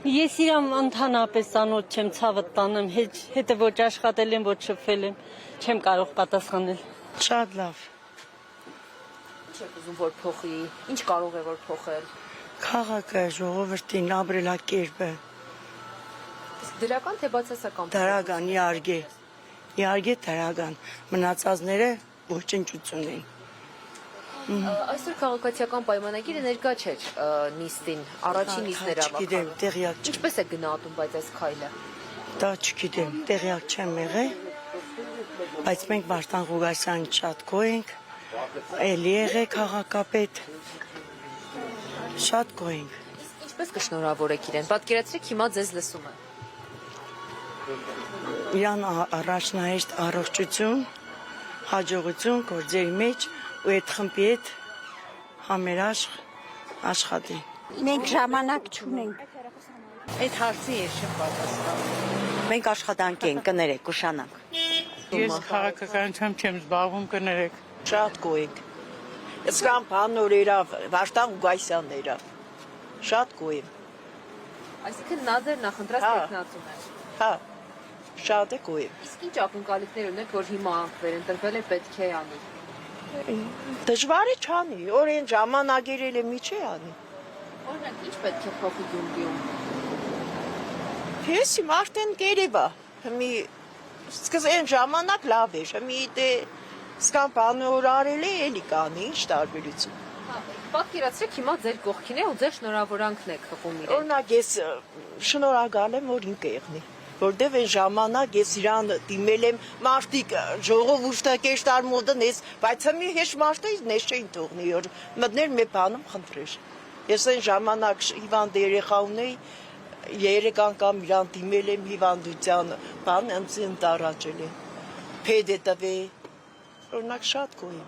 Ես իրամ ընդհանրապես ծանոթ չեմ, ցավը տանեմ, հետը ոչ աշխատել եմ, ոչ շփվել եմ, չեմ կարող պատասխանել։ Շատ լավ։ Ինչ եք ուզում որ փոխի, ինչ կարող է որ փոխել։ Քաղաքը, ժողովրդին, ապրելակերպը, Իսկ դրական թե բացասական։ դրական, իհարկե դրական, մնացածները ոչնչություն են։ Այսօր քաղաքացիական պայմանագիրը ներկա չէր նիստին, առաջին նիստն էր Չգիտեմ, ավարտվել։ տեղյակ չեմ։ Ինչպես է գնահատում բայց այս քայլը։ Դա չգիտեմ, տեղյակ չեմ եղել, բայց մենք Վարդան Ղուգասյանին շատ գոհ ենք, էլի եղե քաղաքապետ, շատ գոհ ենք։ Ինչպես կշնորհավորեք իրեն։ Պատկերացրեք հիմա ձեզ լսում է։ Իրան առաջնահերթ առողջություն, հաջողություն գործերի մեջ ու այդ խմբի հետ համերաշխ աշխատի։ Մենք ժամանակ չունենք։ Այդ հարցի ես չեմ պատասխանում։ Մենք աշխատանք ենք, կներեք, ուշանանք։ Ես քաղաքականությամբ չեմ զբաղվում, կներեք։ Շատ գոհ ենք։ Իսկան բանոր երավ, Վարդան Ղուգասյանն երավ։ Շատ գոհ եմ։ Այսինքն նա ձեր նախընտրած տեխնացուն է։ Հա, շատ է գոհ եմ։ Իսկ ինչ ակնկալիքներ ունեք, որ հիմա վերընտրվել է պետք է անի։ Դժվար է չանի, օրեն ժամանակերել է մի չի անի։ Օրինակ, ինչ պետք է փոխի Գյումրիում։ Ես իմ արդեն կերևա, մի սկզեն ժամանակ լավ էր, մի դե սկան բանոր արել է, էլի կանի, ինչ տարբերություն։ Պատկերացրեք հիմա ձեր կողքին է ու ձեր շնորհավորանքն եք խփում իրեն։ Օրինակ ես շնորհակալ եմ, որ ինքը եղնի, որտեվ այն ժամանակ ես իրան դիմել եմ մարդիկ ժողովուրդը կեշտար մոդն ես, բայց մի հեշտ մարդիկ նես չէին թողնի, որ մտներ մի բանում խնդրեր։ Ես այն ժամանակ հիվանդ երեխա ունեի, 3 անգամ իրան դիմել եմ հիվանդության բան, ինձ ընտարաճել է։ Փեդ է տվել, օրինակ շատ գոհ եմ։